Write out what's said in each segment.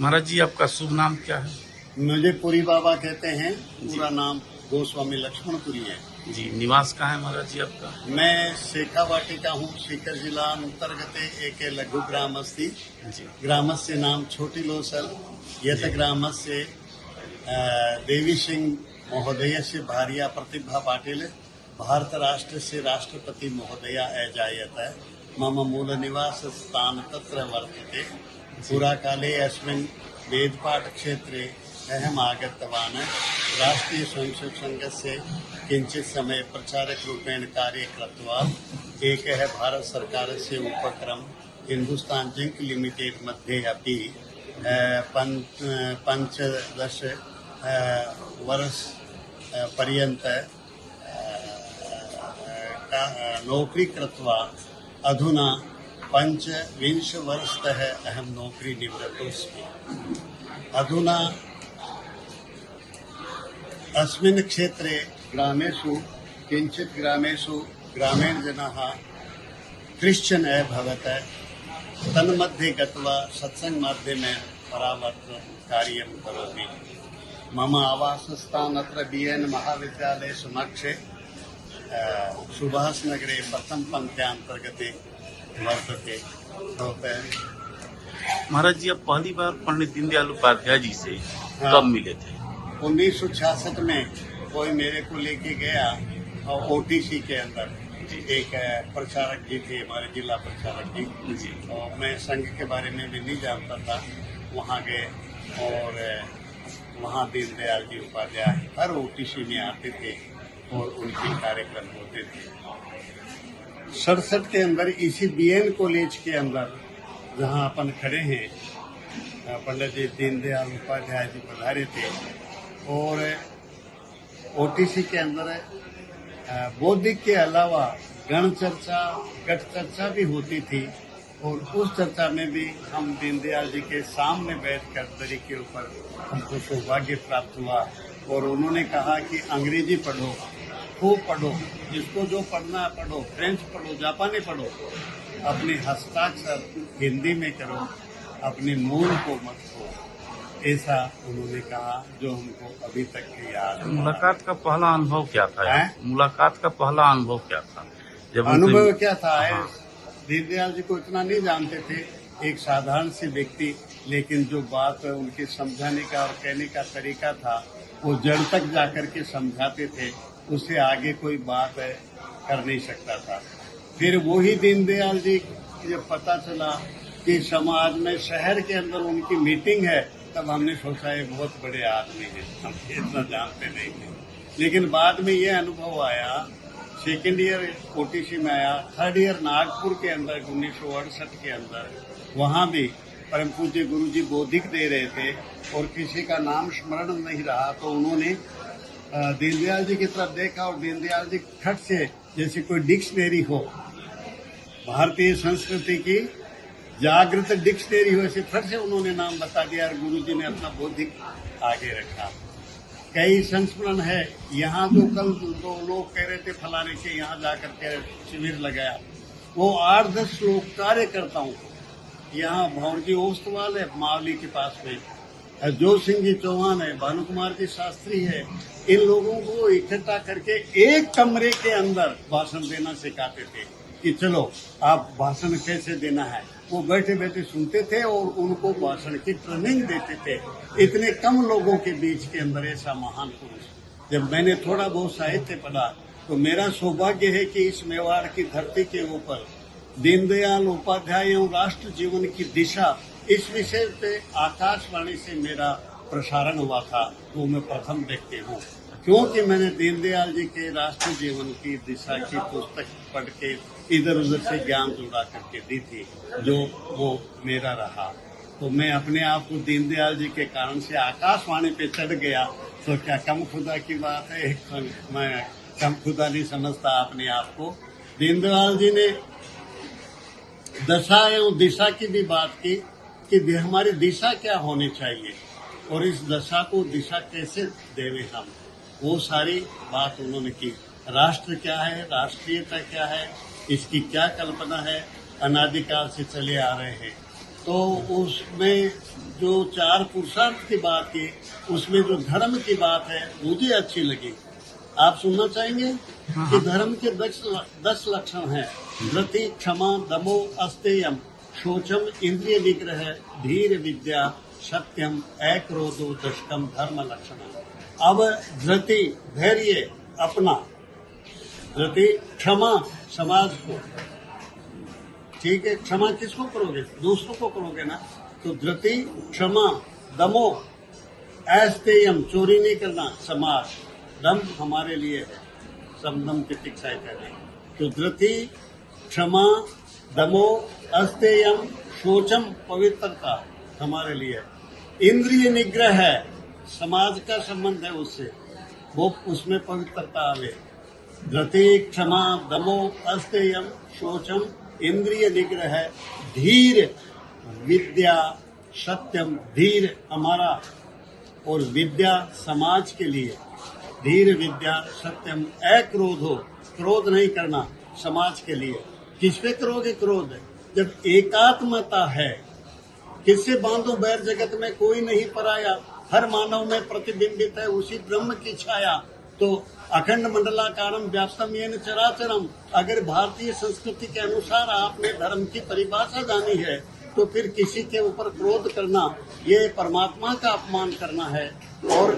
महाराज जी, आपका शुभ नाम क्या है? मुझे पुरी बाबा कहते हैं। पूरा नाम गोस्वामी लक्ष्मणपुरी है। जी, निवास कहाँ है महाराज जी आपका? मैं शेखावाटी का हूँ। सीकर जिला अंतर्गत एक लघु ग्रामस्ति जी ग्रामस्य नाम छोटी लोसल यत ग्रामस्य देवी सिंह महोदय से भार्या प्रतिभा पाटिल भारत राष्ट्र से राष्ट्रपति महोदया अजायत मम मूल निवास स्थान तत्र वर्तते। पुरा काले अस्मिन् वेदपाठ क्षेत्रे अहम आगतवान् राष्ट्रीय संस्कृत संघस्य किंचित समय प्रचारक रूपेण कार्य कृत्वा एकः भारत सर्वकारस्य उपक्रम हिंदुस्तान जिंक लिमिटेड मध्ये अपि पंचदश वर्ष पर्यंत नौकरी कृत्वा अधुना 25 वर्षतः अहम नौकरी निवृत्तोऽस्मि। अधुना अस्मिन् क्षेत्रे ग्रामेषु किंचित ग्रामेषु ग्रामीणजनाः क्रिश्चियन् अभवत्। तन्मध्ये गत्वा सत्सङ्गमाध्यमेन परावर्तन कार्यं करोमि। मम आवासस्थान अत्र BN महाविद्यालय समक्षे सुभाष नगरे प्रथम पंक्त्यान्तर्गते वर्तते। महाराज जी, आप पहली बार पंडित दीनदयाल उपाध्याय जी से कब मिले थे? 1966 में कोई मेरे को लेके गया और OTC के अंदर एक प्रचारक जी थे, हमारे जिला प्रचारक जी। और मैं संघ के बारे में भी नहीं जानता था। वहाँ गए और वहाँ दीनदयाल जी उपाध्याय हर OTC में आते थे और उनके कार्यक्रम होते थे। 67 के अंदर इसी BN कॉलेज के अंदर जहाँ अपन खड़े हैं, पंडित जी दीनदयाल उपाध्याय जी पधारे थे और OTC के अंदर बौद्धिक के अलावा गण चर्चा गट चर्चा भी होती थी। और उस चर्चा में भी हम दीनदयाल जी के सामने बैठकर दरी के ऊपर हमको सौभाग्य प्राप्त हुआ। और उन्होंने कहा कि अंग्रेजी पढ़ो, खूब पढ़ो, जिसको जो पढ़ना है पढ़ो, फ्रेंच पढ़ो, जापानी पढ़ो, अपने हस्ताक्षर हिंदी में करो, अपने मूल को मत खो। ऐसा उन्होंने कहा जो हमको अभी तक याद है। मुलाकात का पहला अनुभव क्या था? मुलाकात का पहला अनुभव क्या था? जब अनुभव क्या था? दीनदयाल जी को इतना नहीं जानते थे, एक साधारण से व्यक्ति, लेकिन जो बात उनके समझाने का और कहने का तरीका था वो जड़ तक जाकर के समझाते थे। उससे आगे कोई बात कर नहीं सकता था। फिर वही दीनदयाल जी जब पता चला कि समाज में शहर के अंदर उनकी मीटिंग है, तब हमने सोचा ये बहुत बड़े आदमी हैं, हम इतना जानते नहीं थे। लेकिन बाद में ये अनुभव आया, सेकेंड ईयर OTC में आया, थर्ड ईयर नागपुर के अंदर 1968 के अंदर, वहाँ भी परम पूज्य गुरु जी बौद्धिक दे रहे थे और किसी का नाम स्मरण नहीं रहा, तो उन्होंने दीनदयाल जी की तरफ देखा और दीनदयाल जी खट से जैसे कोई डिक्शनरी हो, भारतीय संस्कृति की जागृत डिक्शनरी हो, ऐसे फट से उन्होंने नाम बता दिया और गुरु जी ने अपना बौद्धिक आगे रखा। कई संस्मरण है। यहाँ जो कल दो लोग कह रहे थे फलाने के यहाँ जाकर के शिविर लगाया, वो 8-10 लोग कार्यकर्ताओं को, यहाँ भौरजी ओस्तवाल है मावली के पास में, जोर सिंह जी चौहान है, भानु कुमार जी शास्त्री है, इन लोगों को इकट्ठा करके एक कमरे के अंदर भाषण देना सिखाते थे कि चलो आप भाषण कैसे देना है। वो बैठे बैठे सुनते थे और उनको भाषण की ट्रेनिंग देते थे। इतने कम लोगों के बीच के अंदर ऐसा महान पुरुष। जब मैंने थोड़ा बहुत साहित्य पढ़ा तो मेरा सौभाग्य है कि इस मेवाड़ की धरती के ऊपर दीनदयाल उपाध्याय एवं राष्ट्र जीवन की दिशा, इस विषय पे आकाशवाणी से मेरा प्रसारण हुआ था। वो मैं प्रथम व्यक्ति हूँ, क्योंकि मैंने दीनदयाल जी के राष्ट्र जीवन की दिशा की पुस्तक पढ़ के इधर उधर से ज्ञान जुड़ा करके दी थी, जो वो मेरा रहा। तो मैं अपने आप को दीनदयाल जी के कारण से आकाशवाणी पे चढ़ गया, तो क्या कम खुदा की बात है? मैं कम खुदा नहीं समझता अपने आप को। दीनदयाल जी ने दशा एवं दिशा की भी बात की कि हमारी दिशा क्या होनी चाहिए और इस दशा को दिशा कैसे देवे हम, वो सारी बात उन्होंने की। राष्ट्र क्या है, राष्ट्रीयता क्या है, इसकी क्या कल्पना है, अनादिकाल से चले आ रहे हैं। तो उसमें जो 4 पुरुषार्थ की बात की, उसमें जो धर्म की बात है मुझे अच्छी लगी। आप सुनना चाहेंगे कि धर्म के 10 लक्षण हैं। धृति, क्षमा, दमो, अस्तेयम, शोचम, इंद्रिय निग्रह, धीर, विद्या, सत्यम, अक्रोधो, दशकम धर्म लक्षण। अब धृति, धैर्य अपना, धृति, क्षमा समाज को, ठीक है, क्षमा किसको करोगे? दूसरों को करोगे ना। तो धृति, क्षमा, दमो, अस्तेयम, चोरी नहीं करना, समाज, दम हमारे लिए है, समदम तितिक्षाय करें। तो धृति, क्षमा, दमो, अस्तेयम, शोचम, पवित्रता हमारे लिए। इंद्रिय निग्रह है, समाज का संबंध है उससे, वो उसमें पवित्रता आवे। धृति, क्षमा, दमो, अस्तेयम, शोचम, इंद्रिय निग्रह, धीर, विद्या, सत्यम, धीर हमारा और विद्या समाज के लिए। धीर, विद्या, सत्यम, अक्रोधो, क्रोध नहीं करना समाज के लिए। किस पे करोगे क्रोध? जब एकात्मता है, किससे बांधो बैर जगत में कोई नहीं पराया, हर मानव में प्रतिबिंबित है उसी ब्रह्म की छाया। तो अखंड मंडलाकारम व्याप्तम येन चराचरम, अगर भारतीय संस्कृति के अनुसार आपने धर्म की परिभाषा जानी है तो फिर किसी के ऊपर क्रोध करना ये परमात्मा का अपमान करना है, और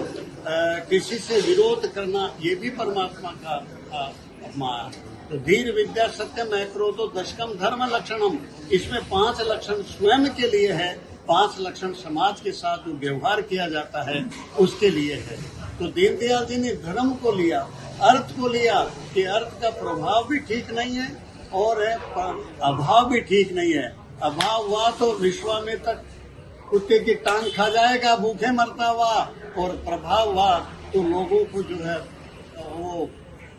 किसी से विरोध करना ये भी परमात्मा का अपमान। तो धीर, विद्या, सत्यम, अक्रोधो, दशकम धर्म लक्षणम, इसमें 5 लक्षण स्वयं के लिए है, 5 लक्षण समाज के साथ जो व्यवहार किया जाता है उसके लिए है। तो दीनदयाल जी ने धर्म को लिया, अर्थ को लिया कि अर्थ का प्रभाव भी ठीक नहीं है और अभाव भी ठीक नहीं है। अभाव हुआ तो विश्वामित्र कुत्ते की टांग खा जाएगा, भूखे मरता हुआ, और प्रभाव हुआ तो लोगों को जो है वो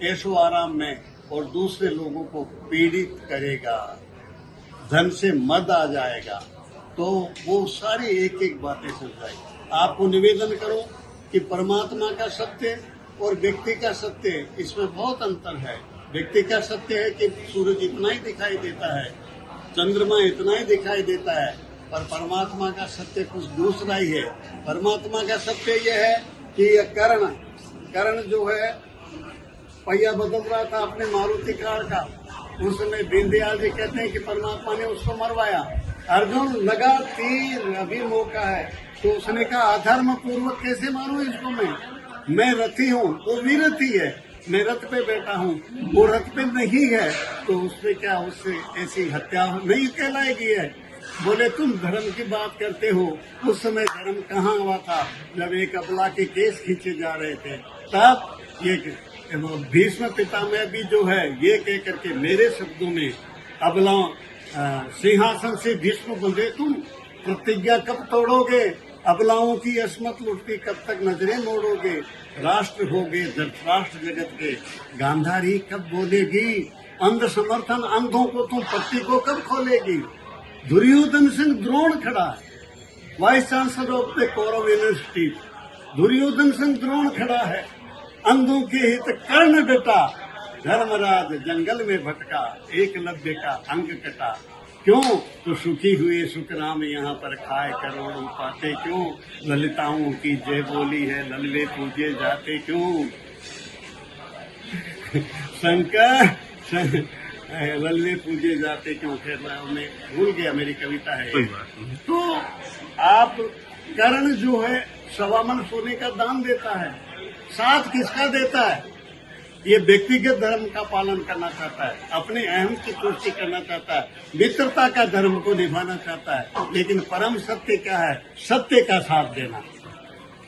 ऐशो आराम में और दूसरे लोगों को पीड़ित करेगा, धन से मद आ जाएगा। तो वो सारी एक एक बातें समझाई। आपको निवेदन करो कि परमात्मा का सत्य और व्यक्ति का सत्य, इसमें बहुत अंतर है। व्यक्ति का सत्य है कि सूरज इतना ही दिखाई देता है, चंद्रमा इतना ही दिखाई देता है, पर परमात्मा का सत्य कुछ दूसरा ही है। परमात्मा का सत्य यह है कि यह कर्ण जो है पहिया बदल रहा था अपने मारुति कार का, उस समय दीनदयाल जी कहते हैं कि परमात्मा ने उसको मरवाया। अर्जुन लगा तीर, अभी मौका है, तो उसने कहा अधर्म पूर्वक कैसे मारूं इसको मैं रथी हूँ, वो भी रथी है, मैं रथ पे बैठा हूँ, वो रथ पे नहीं है, तो उससे क्या, उससे ऐसी हत्या नहीं कहलाएगी है। बोले तुम धर्म की बात करते हो, उस समय धर्म कहाँ हुआ था? जब एक अबला के केस खींचे जा रहे थे, तब ये भीष्म पितामह भी जो है ये कह करके मेरे शब्दों में, अबला सिंहासन से भीष्म बंधे तुम, प्रतिज्ञा कब तोड़ोगे? अबलाओं की अस्मत लुटती कब तक नजरें मोड़ोगे? राष्ट्र होगे धृतराष्ट्र जगत के, गांधारी कब बोलेगी? अंध समर्थन अंधों को तुम पट्टी को कब खोलेगी? दुर्योधन सिंह द्रोण खड़ा है, vice chancellor of the Kaurava university, Duryodhan सिंह द्रोण खड़ा है। अंधों के हित कर्ण डटा, धर्मराज जंगल में भटका, एकलव्य का अंग कटा। क्यों? तो सुखी हुए सुखराम यहाँ पर खाए करोड़ों पाते क्यों? ललिताओं की जय बोली है, ललवे पूजे जाते क्यों? शंकर ललवे पूजे जाते क्यों? खैर मैं भूल गया, मेरी कविता है। तो आप कर्ण जो है 1.25 मन सोने का दान देता है, साथ किसका देता है? ये व्यक्तिगत धर्म का पालन करना चाहता है, अपने अहम की पुष्टि करना चाहता है, मित्रता का धर्म को निभाना चाहता है। लेकिन परम सत्य क्या है? सत्य का साथ देना,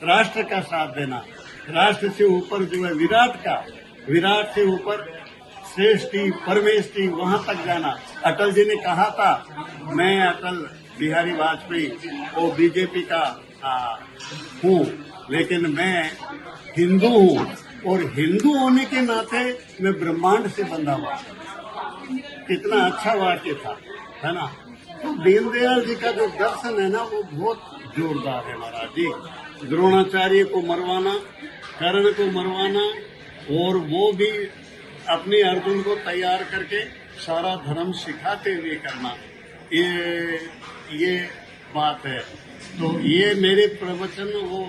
राष्ट्र का साथ देना, राष्ट्र से ऊपर जो है विराट का, विराट से ऊपर श्रेष्ठी परमेष्ठी, वहां तक जाना। अटल जी ने कहा था, मैं अटल बिहारी वाजपेयी वो बीजेपी का हूँ, लेकिन मैं हिंदू हूँ, और हिंदू होने के नाते मैं ब्रह्मांड से बंधा हुआ। कितना अच्छा वाक्य था, है ना? तो दीनदयाल जी का जो दर्शन है ना, वो बहुत जोरदार है महाराज जी। द्रोणाचार्य को मरवाना, कर्ण को मरवाना, और वो भी अपने अर्जुन को तैयार करके सारा धर्म सिखाते हुए करना, ये बात है। तो ये मेरे प्रवचन वो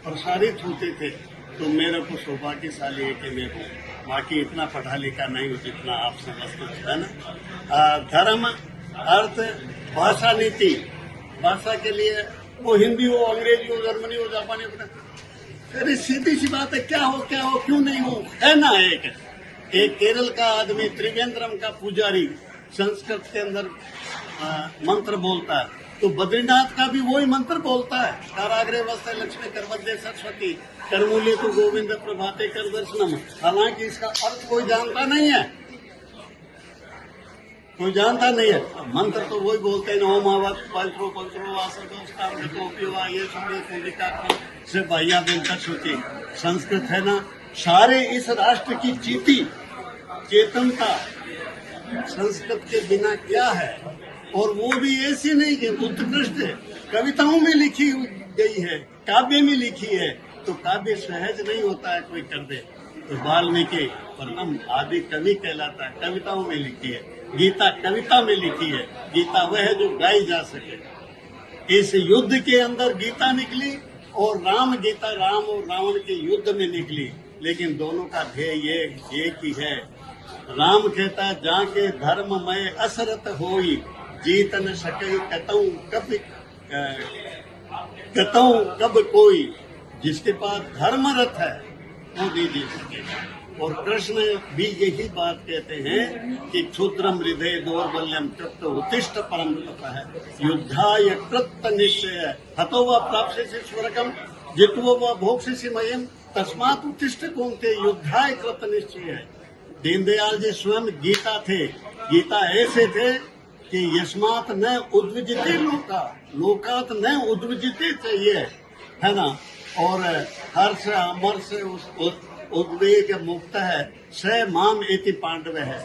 प्रसारित होते थे, तो मेरे को सौभाग्यशाली है कि मैं हूँ। बाकी इतना पढ़ा लिखा नहीं हूँ जितना आप समझते है ना। धर्म, अर्थ, भाषा, नीति। भाषा के लिए वो हिंदी हो, अंग्रेजी हो, जर्मनी हो, जापानी हो, अरे सीधी सी बात है, क्या हो क्यों नहीं हो, है ना। एक केरल का आदमी, त्रिवेंद्रम का पुजारी, संस्कृत के अंदर मंत्र बोलता है, तो बद्रीनाथ का भी वही मंत्र बोलता है, काराग्रे वस्ते लक्ष्मी करवद्दे सरस्वती करमूले तो गोविंद प्रभाते कर दर्शनम। हालांकि इसका अर्थ कोई जानता नहीं है, कोई जानता नहीं है। मंत्र तो वही बोलते हैं, ओम आवत पंचरो पंचरो वासुदेव ये सुनिए कुंडिका से भैया बिनकर सोची। संस्कृत है ना, सारे इस राष्ट्र की चीती चेतनता संस्कृत के बिना क्या है। और वो भी ऐसी नहीं कि उत्कृष्ट कविताओं में लिखी गई है, काव्य में लिखी है। तो काव्य सहज नहीं होता है कोई कर दे। तो वाल्मीकि परम आदि कवि कहलाता है, कविताओं में लिखी है। गीता कविता में लिखी है। गीता वह है जो गाई जा सके। इस युद्ध के अंदर गीता निकली और राम गीता राम और रावण के युद्ध में निकली, लेकिन दोनों का ध्येय एक ही है। राम कहता है, जाके धर्ममय असरत होई, जीत न सके कतऊ कब कोई। जिसके पास धर्मरथ है वो नहीं जीत सकेगा। और कृष्ण भी यही बात कहते हैं कि क्षुद्रम हृदय दौर्बल्यम तप्त उत्तिष्ठ परम तप है, युद्धाय कृत निश्चय हतो व प्राप्त से स्वर्गम जित्वो व भोक्ष्यसि मयम तस्मात् उत्तिष्ठ कौन्ते युद्धाय कृत निश्चय है। दीनदयाल जी स्वयं गीता थे। गीता ऐसे थे कि यस्मात् न उद्विजिते लोकात् न उद्विजिते चाहिए, है ना। और हर्ष अमर्ष उद्वेग मुक्त है, स माम इति पांडव है।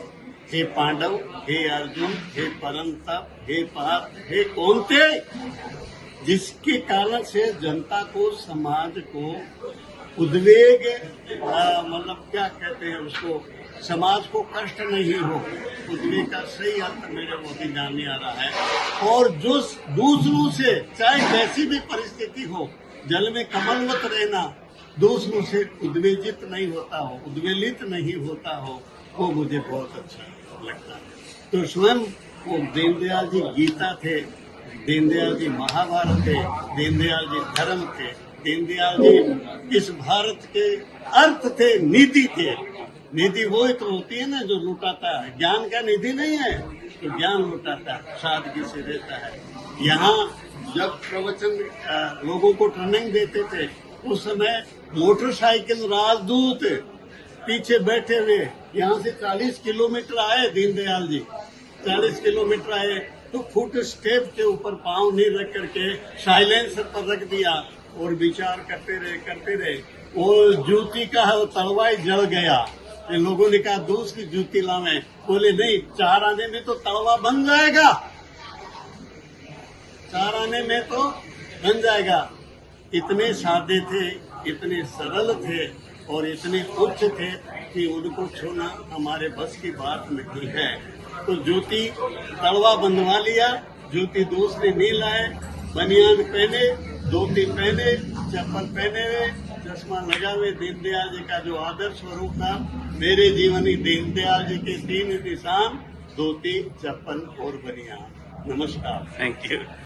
हे पांडव, हे अर्जुन, हे परंतप, हे पार्थ, हे कौन्ते, जिसके कारण से जनता को, समाज को उद्वेग मतलब क्या कहते हैं उसको, समाज को कष्ट नहीं हो। उद्वेग का सही अर्थ मेरे मोदी जान नहीं आ रहा है। और जो दूसरों से चाहे कैसी भी परिस्थिति हो, जल में कमलवत रहना, दूसरों से उद्वेजित नहीं होता हो, उद्वेलित नहीं होता हो, वो मुझे बहुत अच्छा लगता है। तो स्वयं वो दीनदयाल जी गीता थे, दीनदयाल जी महाभारत थे, दीनदयाल जी धर्म थे, दीनदयाल जी इस भारत के अर्थ थे, नीति थे। निधि वो ही तो होती है ना जो लुटाता है, ज्ञान का निधि नहीं है तो ज्ञान लुटाता है, सादगी से रहता है। यहाँ जब प्रवचन लोगों को ट्रेनिंग देते थे, उस समय मोटरसाइकिल राजदूत पीछे बैठे हुए, यहाँ से 40 किलोमीटर आए दीनदयाल जी, 40 किलोमीटर आए तो फुट स्टेप के ऊपर पांव नहीं रख करके साइलेंसर पर रख दिया और विचार करते रहे। वो जूती का है वो तलवाई जल गया। ये लोगों ने कहा दूसरी जूती लावे, बोले नहीं, 4 आने में तो तलवा बन जाएगा, 4 आने में तो बन जाएगा। इतने सादे थे, इतने सरल थे और इतने उच्च थे कि उनको छूना हमारे बस की बात नहीं है। तो जूती तलवा बंधवा लिया, जूती दूसरी नहीं लाए, बनियान पहने, धोती पहने, चप्पल पहने हुए, चश्मा लगा हुए। दीनदयाल जी का जो आदर्श स्वरूप था, मेरे जीवनी दीनदयाल जी के 3 निशान, धोती, चप्पल और बनियान। नमस्कार, थैंक यू।